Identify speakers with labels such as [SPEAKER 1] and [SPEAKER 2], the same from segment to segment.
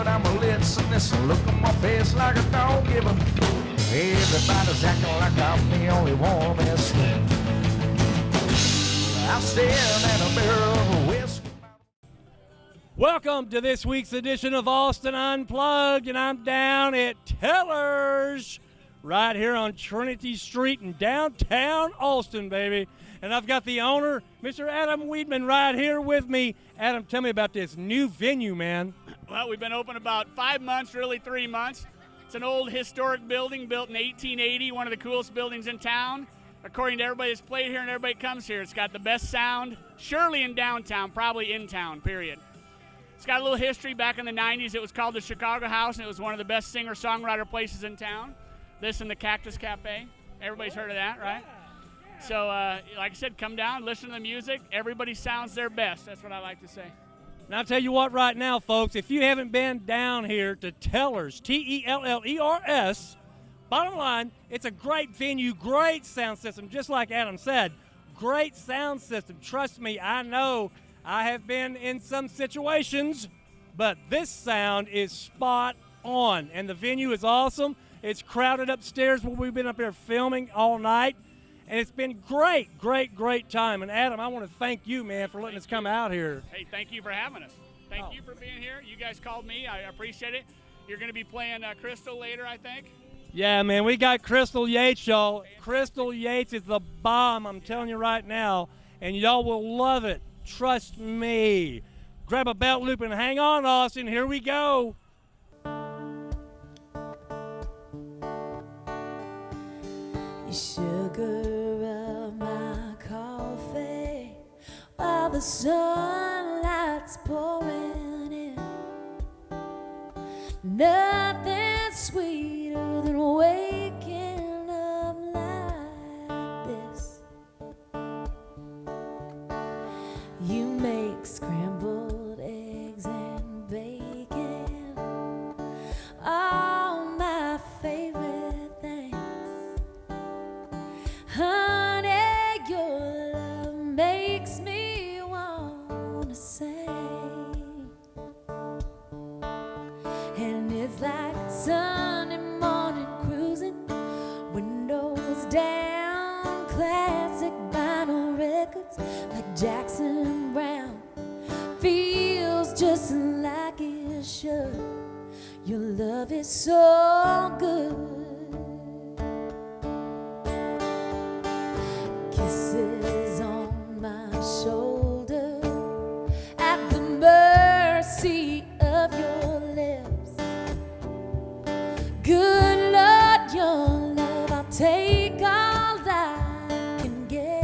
[SPEAKER 1] good, I'm a listening. Look on my face like I don't give a. Everybody's acting like I'm the only one that's left. I'm staring at a barrel of whiskey.
[SPEAKER 2] Welcome to this week's edition of Austin Unplugged, and I'm down at Teller's right here on Trinity Street in downtown Austin, baby. And I've got the owner, Mr. Adam Weedman, right here with me. Adam, tell me about this new venue, man.
[SPEAKER 3] Well, we've been open about 5 months, really 3 months. It's an old historic building built in 1880, one of the coolest buildings in town. According to everybody that's played here and everybody comes here, it's got the best sound, surely in downtown, probably in town, period. It's got a little history. Back in the 90s, it was called the Chicago House, and it was one of the best singer-songwriter places in town. This and the Cactus Cafe. Everybody's heard of that, right? So, like I said, come down, listen to the music. Everybody sounds their best. That's what I like to say.
[SPEAKER 2] Now, I'll tell you what right now, folks, if you haven't been down here to Teller's, T-E-L-L-E-R-S, bottom line, it's a great venue, great sound system, just like Adam said. Great sound system. Trust me, I know I have been in some situations, but this sound is spot on, and the venue is awesome. It's crowded upstairs where we've been up here filming all night, and it's been great, great, great time. And Adam, I want to thank you, man, for letting us come out here.
[SPEAKER 3] Hey, thank you for having us. Thank you for being here. You guys called me. I appreciate it. You're going to be playing Crystal later, I think.
[SPEAKER 2] Yeah, man, we got Crystal Yates, y'all. Crystal Yates is the bomb, I'm telling you right now, and y'all will love it. Trust me. Grab a belt loop and hang on, Austin. Here we go.
[SPEAKER 4] You sugar of my coffee while the sunlight's pouring in. Nothing sweeter than waking up like this. You make scrambled eggs and bacon, all my favorite things. Honey, your love makes me wanna sing. And it's like Sunday morning cruising, windows down, classic vinyl records like Jackson Brown. Feels just like it should. Your love is so good. Kisses on my shoulder at the mercy of your lips. Good Lord, your love, I'll take all I can get.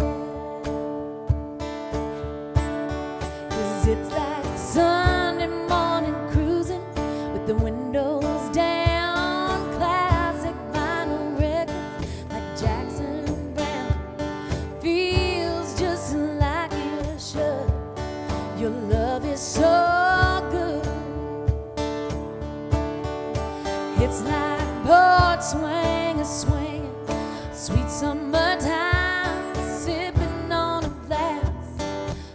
[SPEAKER 4] 'Cause it's like Sunday morning cruising with the windows down, classic vinyl records like Jackson Brown. Feels just like it should. Your love is so good. It's like board swinging, sweet summertime, sipping on a glass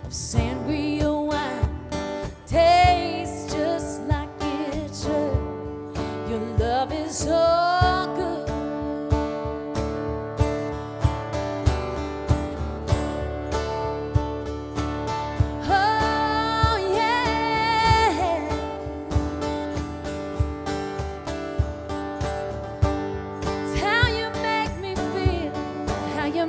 [SPEAKER 4] of sangria wine. Tastes just like it should. Your love is so good. Oh yeah. It's how you make me feel, how you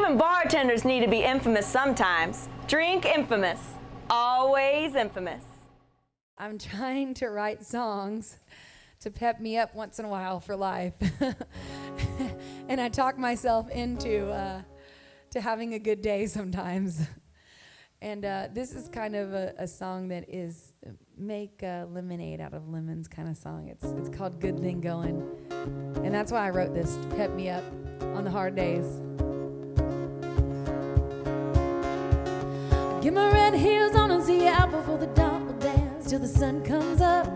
[SPEAKER 5] Even bartenders need to be infamous sometimes. Drink infamous. Always infamous.
[SPEAKER 6] I'm trying to write songs to pep me up once in a while for life. And I talk myself into to having a good day sometimes. And this is kind of a song that is make lemonade out of lemons kind of song. It's called Good Thing Going. And that's why I wrote this, to pep me up on the hard days. Get my red heels on and see you out before the dawn will dance till the sun comes up.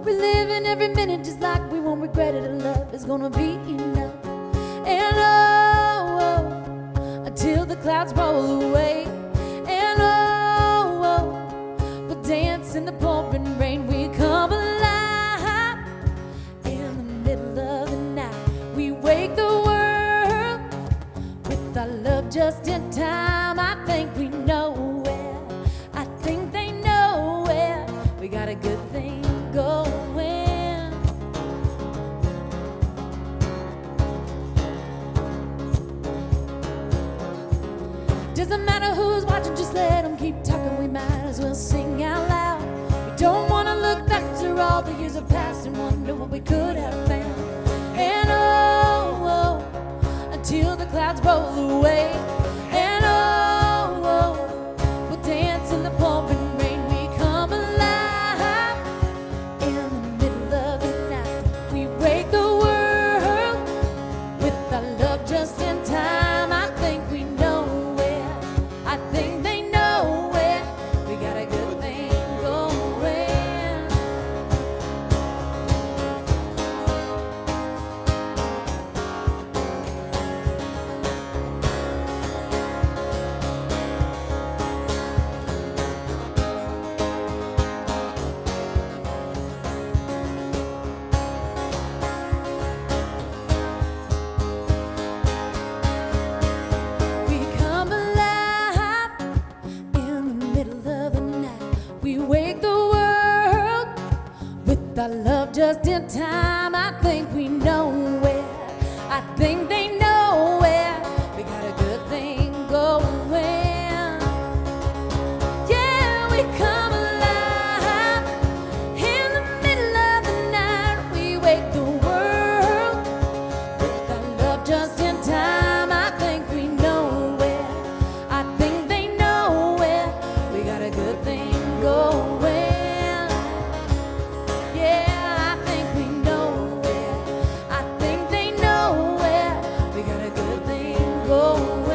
[SPEAKER 6] We're living every minute just like we won't regret it, and love is gonna be enough. And until the clouds roll away. And we'll dance in the pouring rain. We come alive in the middle of the night. We wake the world with our love just in time. I think we know where. I think they know where. We got a good thing going. Doesn't matter who's watching, just let them keep talking. We might as well sing out loud. We don't want to look back to all the years of past and wonder what we could have found. And until the clouds roll away. And we'll dance in the pouring rain. We come alive in the middle of the night. We wake the world with our love just in time. I think we know where. I think they know where. We got a good thing going. We come alive in the middle of the night. We wake the world with our love just in time. I think we know where. I think they know where. We got a good thing going. Yeah, we come alive in the middle of the night. We wake the world with our love just in time. I think we know where. I think they know where. We got a good thing going. Yeah, I think we know where. I think they know where. We got a good thing going.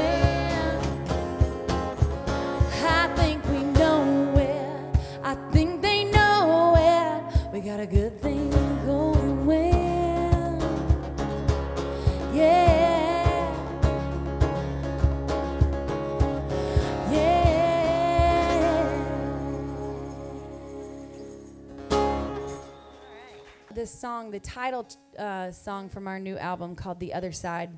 [SPEAKER 6] I think we know where. I think they know where. We got a good thing going. Yeah. Yeah. This song, the title song from our new album called The Other Side.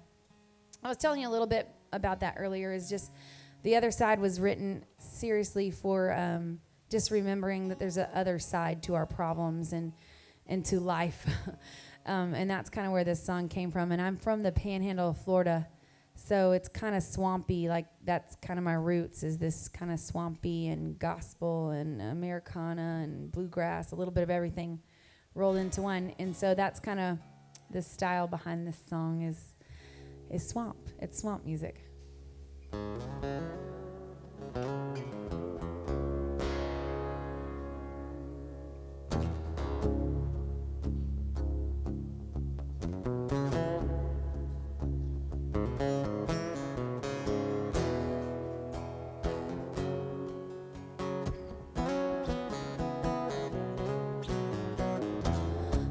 [SPEAKER 6] I was telling you a little bit about that earlier. Is just The Other Side was written seriously for just remembering that there's an other side to our problems and to life. And that's kind of where this song came from. And I'm from the Panhandle of Florida, so it's kind of swampy. Like that's kind of my roots, is this kind of swampy and gospel and Americana and bluegrass, a little bit of everything rolled into one. And so that's kind of the style behind this song is swamp. It's swamp music.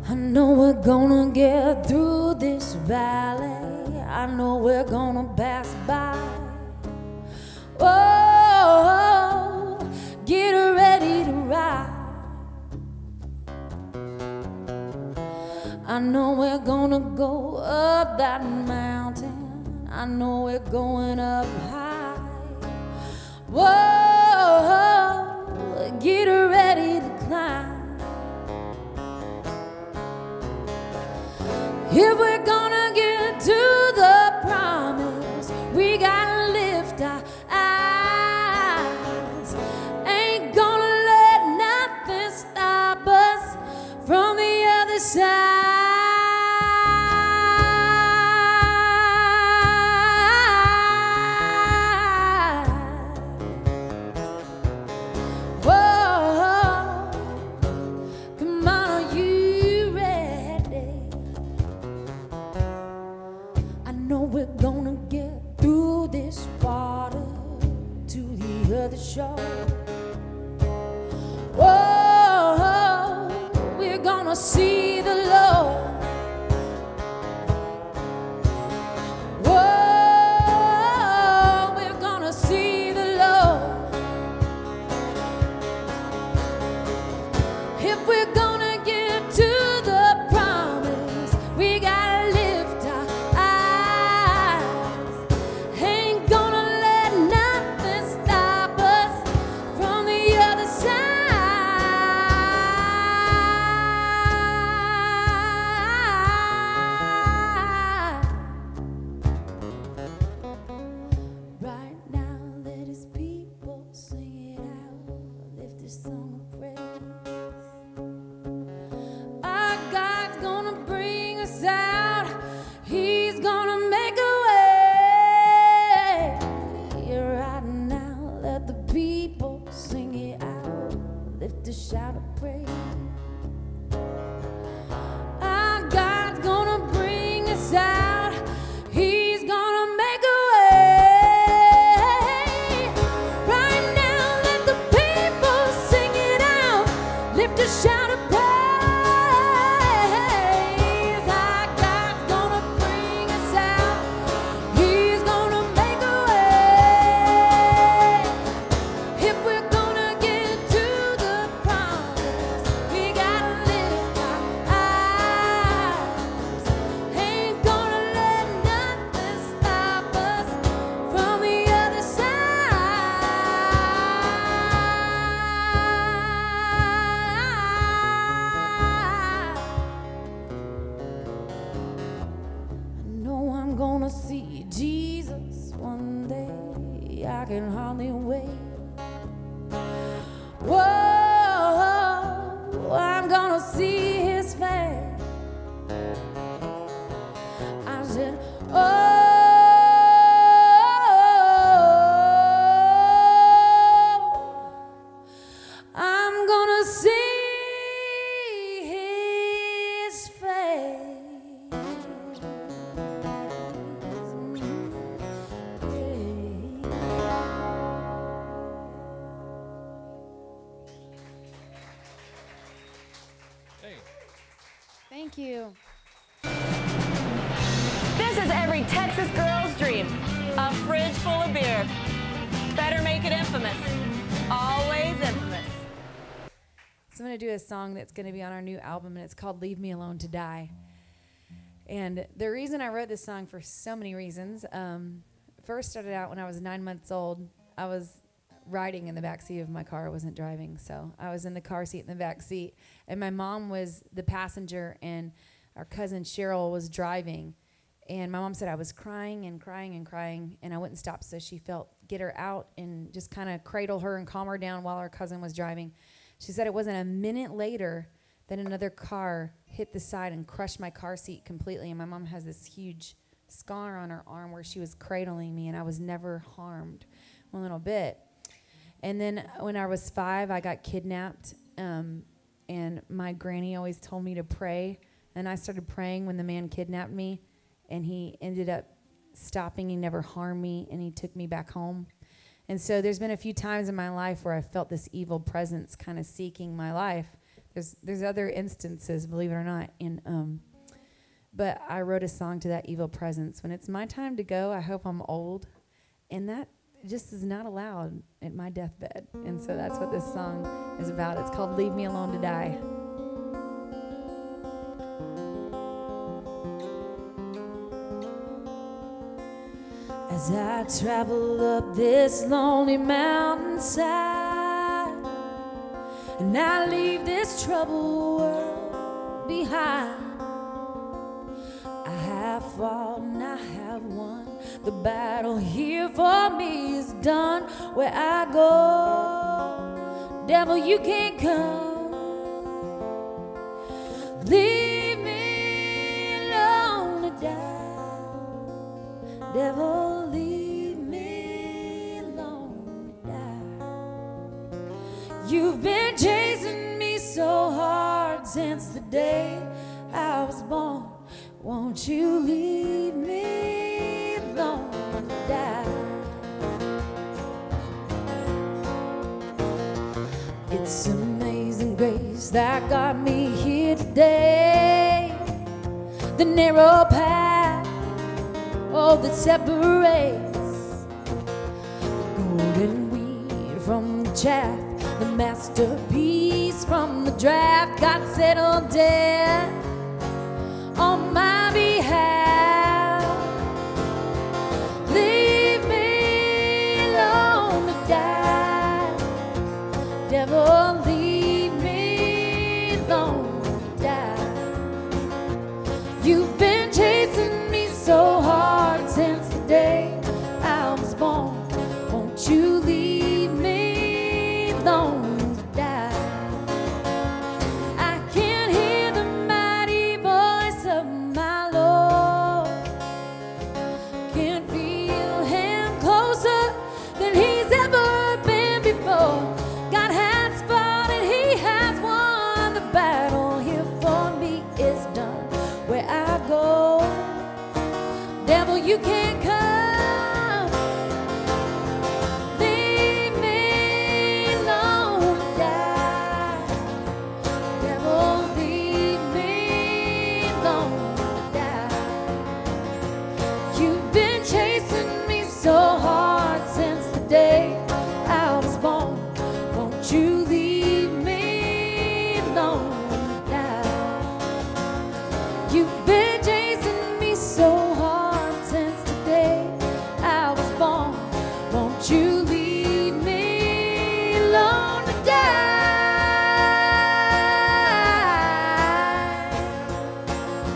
[SPEAKER 6] I know we're gonna get through this valley. I know we're gonna pass by. Oh, get ready to ride. I know we're gonna go up that mountain. I know we're going up high. Whoa, get ready to climb. If we're gonna get to the promise, we gotta live
[SPEAKER 4] shore. Whoa, we're gonna see the Lord. Whoa, we're gonna see the Lord. If we're gonna get to the promise, we gotta lift our eyes. Ain't gonna let nothing stop us from the other side. Right now, let his people sing it out. Lift this song of praise. Our God's gonna bring us out. He's gonna make a way. Right now, let the people sing it out. Lift a shout of praise. Our God's gonna bring us out. He's gonna make a way. Right now, let the people sing it out. Lift a shout of praise. Our God's gonna bring us out. He's gonna make a way. If we're gonna get to the promise, we gotta lift our eyes. Ain't gonna let nothing stop us from the other side. I know I'm gonna see Jesus one day. I can hardly wait. Whoa, I'm gonna see his face. I said, oh, I'm gonna see his face.
[SPEAKER 6] Thank you.
[SPEAKER 5] This is every Texas girl's dream. A fridge full of beer. Better make it infamous. Always infamous.
[SPEAKER 6] So I'm going to do a song that's going to be on our new album, and it's called Leave Me Alone to Die. And the reason I wrote this song, for so many reasons, first started out when I was 9 months old. I was riding in the back seat of my car. I wasn't driving, so I was in the car seat in the back seat, and my mom was the passenger, and our cousin Cheryl was driving. And my mom said I was crying and crying and crying, and I wouldn't stop, so she felt get her out and just kind of cradle her and calm her down while our cousin was driving. She said it wasn't a minute later that another car hit the side and crushed my car seat completely, and my mom has this huge scar on her arm where she was cradling me, and I was never harmed one little bit. And then when I was 5, I got kidnapped, and my granny always told me to pray, and I started praying when the man kidnapped me, and he ended up stopping. He never harmed me, and he took me back home. And so there's been a few times in my life where I felt this evil presence kind of seeking my life. There's other instances, believe it or not. But I wrote a song to that evil presence. When it's my time to go, I hope I'm old. And that just is not allowed at my deathbed. And so that's what this song is about. It's called Leave Me Alone to Die.
[SPEAKER 4] As I travel up this lonely mountainside, and I leave this troubled world behind, I have fought and I have won. The battle here for me is done. Where I go, devil, you can't come. Leave me alone to die, devil, leave me alone to die. You've been chasing me so hard since the day I was born. Won't you leave me alone to die? It's amazing grace that got me here today. The narrow path, oh, that separates the golden wheat from the chaff, the masterpiece from the draft. God settled death on my behalf. Leave me alone to die. Devil, leave me alone to die. You've been chasing me so hard since the day I was born. Won't you leave me alone to die? I can hear the mighty voice of my Lord. Can feel him closer than he's ever been before. God has fought and he has won. The battle here for me is done. Where I go, devil, you can't come. Leave me alone to die. Devil, leave me alone to die. You've been chasing me so hard since the day I was born. Won't you leave me alone to die? You've been chasing me so hard since the day I was born. Won't you leave me alone to die?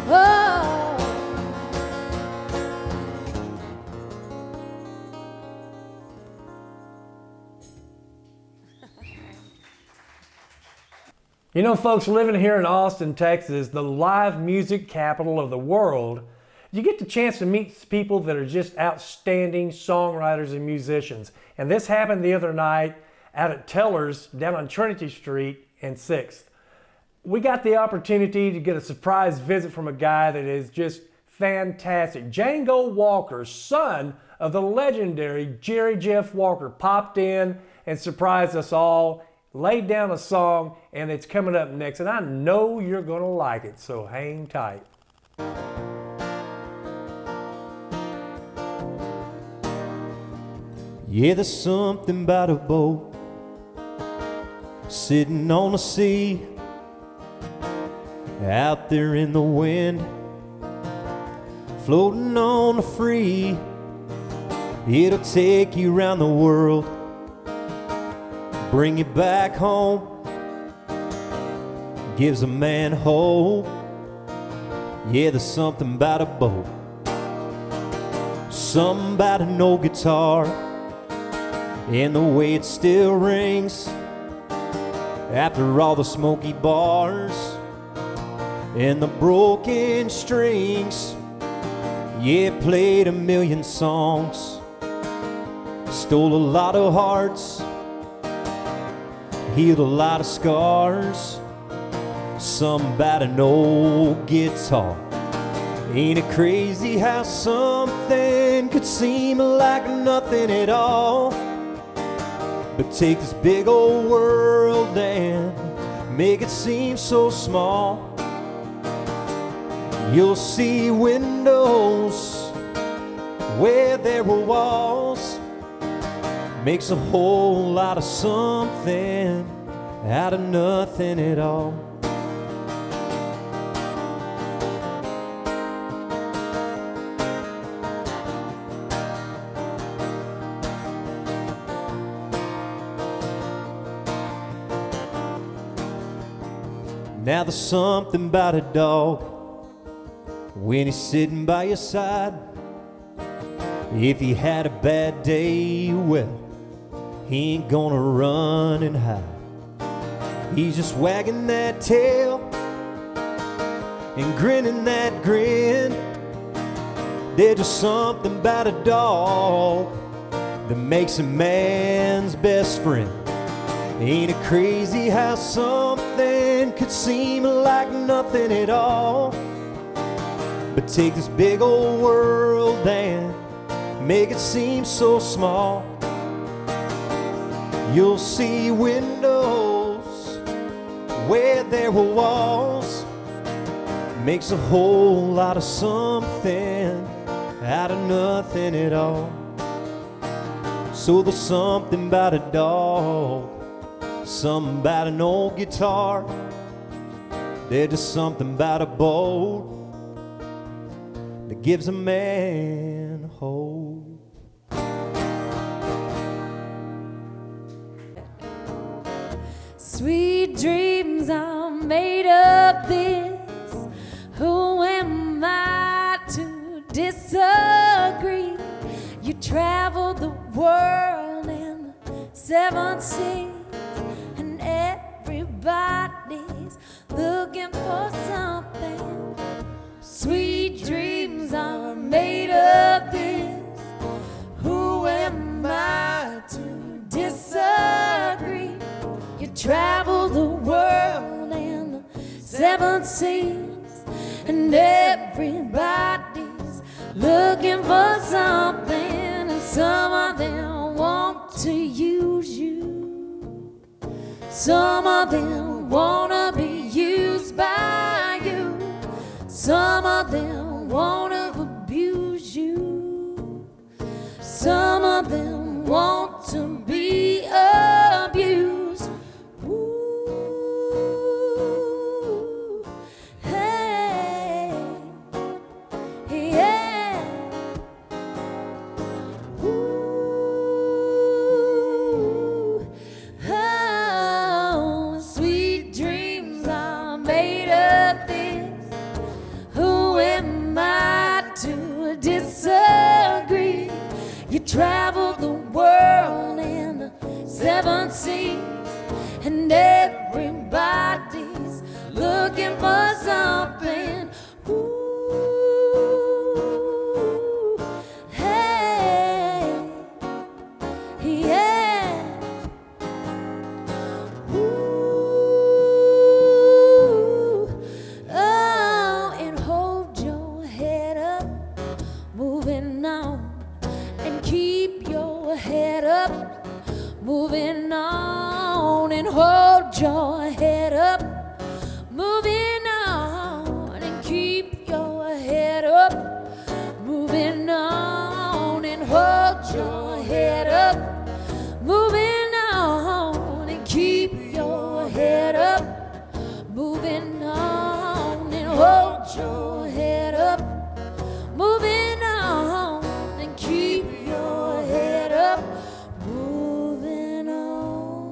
[SPEAKER 4] Oh.
[SPEAKER 7] You know, folks, living here in Austin, Texas, the live music capital of the world, you get the chance to meet people that are just outstanding songwriters and musicians. And this happened the other night out at Teller's down on Trinity Street and 6th. We got the opportunity to get a surprise visit from a guy that is just fantastic. Django Walker, son of the legendary Jerry Jeff Walker, popped in and surprised us all, laid down a song, and it's coming up next, and I know you're going to like it, so hang tight.
[SPEAKER 8] Yeah, there's something about a boat sitting on the sea, out there in the wind, floating on the free. It'll take you around the world, bring you back home, gives a man hope. Yeah, there's something about a boat, something about an old guitar, and the way it still rings after all the smoky bars and the broken strings. Yeah, it played a million songs, stole a lot of hearts, healed a lot of scars. Something about an old guitar. Ain't it crazy how something could seem like nothing at all, but take this big old world and make it seem so small. You'll see windows where there were walls, makes a whole lot of something out of nothing at all. Now there's something about a dog when he's sitting by your side. If he had a bad day, well, he ain't gonna run and hide. He's just wagging that tail and grinning that grin. There's just something about a dog that makes a man's best friend. Ain't it crazy how something could seem like nothing at all, but take this big old world and make it seem so small. You'll see windows where there were walls, makes a whole lot of something out of nothing at all. So there's something about a dog, something about an old guitar. There's just something about a boat that gives a man hope.
[SPEAKER 4] Sweet dreams are made of this. Who am I to disagree? You travel the world in 7 seas, and everybody's looking for something. Sweet dreams are made of this. Who am I to disagree? You travel the world in 7 seas, and everybody's looking for something, and some of them want to use you. Some of them wanna be used by you. Some of them wanna abuse you. Some of them want to be abused. Ooh, hey, yeah. Ooh, oh, sweet dreams are made of this. Who am I to disagree? You travel the world in 7 seas, and everybody's looking for something. Ooh, hey, yeah. Ooh, oh, and hold your head up, moving on, and keep your head up, moving on, and hold your head up, moving on, and keep your head up, moving on, and hold your head up, moving on, and keep your head up, moving on, and hold your head up, moving on, and keep your head up, moving on.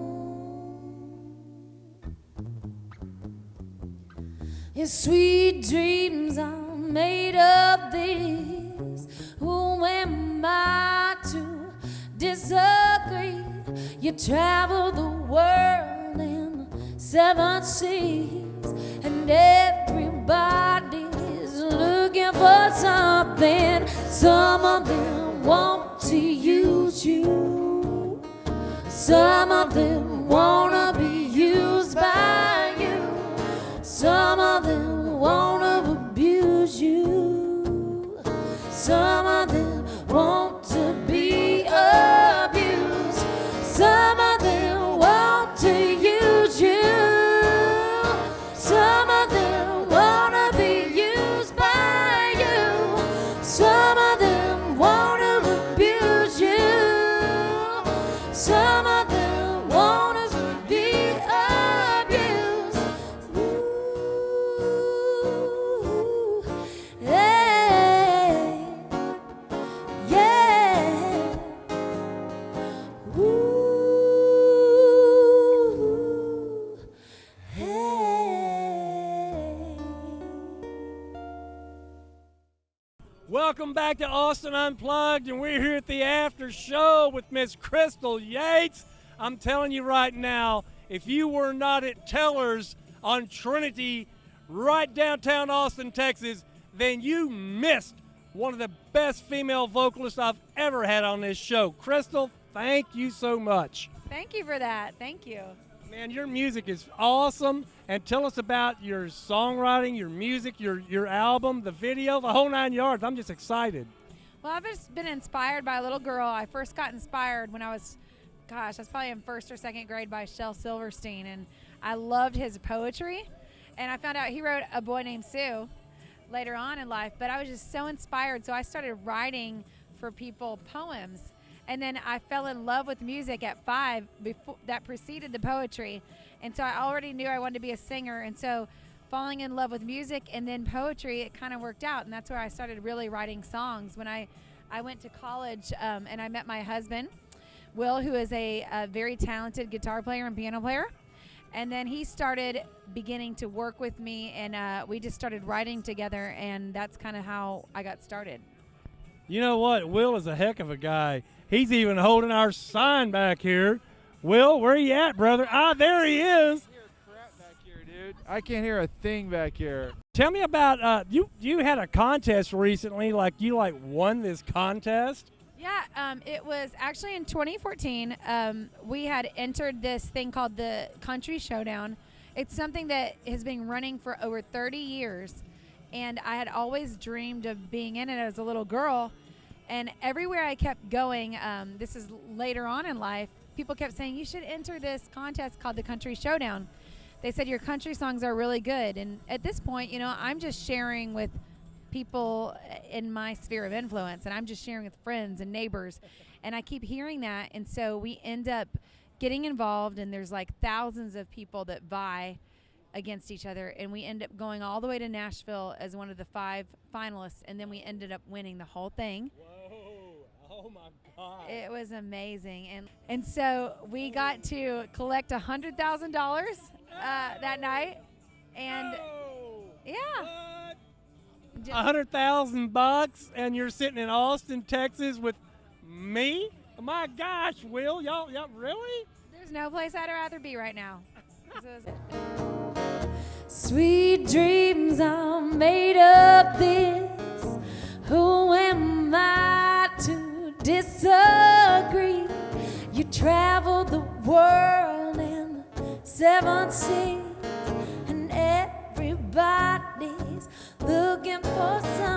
[SPEAKER 4] Your sweet dreams are made of this. Who am I to disagree? You travel the world in 7 seas, and everybody's looking for something. Some of them want to use you. Some of them wanna be used by you. Some of them wanna abuse you. Some of them want to be abused. Some of them want to use you. Some of them wanna be used by you. Some of them wanna abuse you. Some of them wanna be abused. Ooh, hey, yeah. Ooh, hey.
[SPEAKER 2] Welcome back to Austin Unplugged, and we're here at the after show with Miss Crystal Yates. I'm telling you right now, if you were not at Teller's on Trinity, right downtown Austin, Texas, then you missed one of the best female vocalists I've ever had on this show. Crystal, thank you so much.
[SPEAKER 9] Thank you for that. Thank you.
[SPEAKER 2] Man, your music is awesome. And tell us about your songwriting, your music, your album, the video, the whole 9 yards. I'm just excited.
[SPEAKER 9] Well, I've just been inspired by a little girl. I first got inspired when I was gosh, I was probably in first or second grade by Shel Silverstein, and I loved his poetry. And I found out he wrote A Boy Named Sue later on in life, but I was just so inspired, so I started writing for people poems. And then I fell in love with music at 5 before that preceded the poetry. And so I already knew I wanted to be a singer. And so falling in love with music and then poetry, it kind of worked out. And that's where I started really writing songs. When I went to college and I met my husband, Will, who is a very talented guitar player and piano player. And then he started beginning to work with me, and we just started writing together, and that's kind of how I got started.
[SPEAKER 2] You know what? Will is a heck of a guy. He's even holding our sign back here. Will, where you at, brother? Ah, there he is.
[SPEAKER 10] I can't hear crap back here, dude. I can't hear a thing back here.
[SPEAKER 2] Tell me about you had a contest recently, like you won this contest.
[SPEAKER 9] Yeah, it was actually in 2014. We had entered this thing called the Country Showdown. It's something that has been running for over 30 years, and I had always dreamed of being in it as a little girl. And everywhere I kept going, this is later on in life, people kept saying, you should enter this contest called the Country Showdown. They said your country songs are really good. And at this point, you know, I'm just sharing with people in my sphere of influence, and I'm just sharing with friends and neighbors, and I keep hearing that. And so we end up getting involved, and there's like thousands of people that vie against each other, and we end up going all the way to Nashville as one of the 5 finalists, and then we ended up winning the whole thing.
[SPEAKER 2] Whoa, oh my God.
[SPEAKER 9] It was amazing. And so we got to collect $100,000 that night, and yeah.
[SPEAKER 2] $100,000, and you're sitting in Austin, Texas, with me. Oh my gosh, Will, y'all really?
[SPEAKER 9] There's no place I'd rather be right now.
[SPEAKER 4] Sweet dreams are made of this. Who am I to disagree? You travel the world in 7 seas, and everybody's looking for some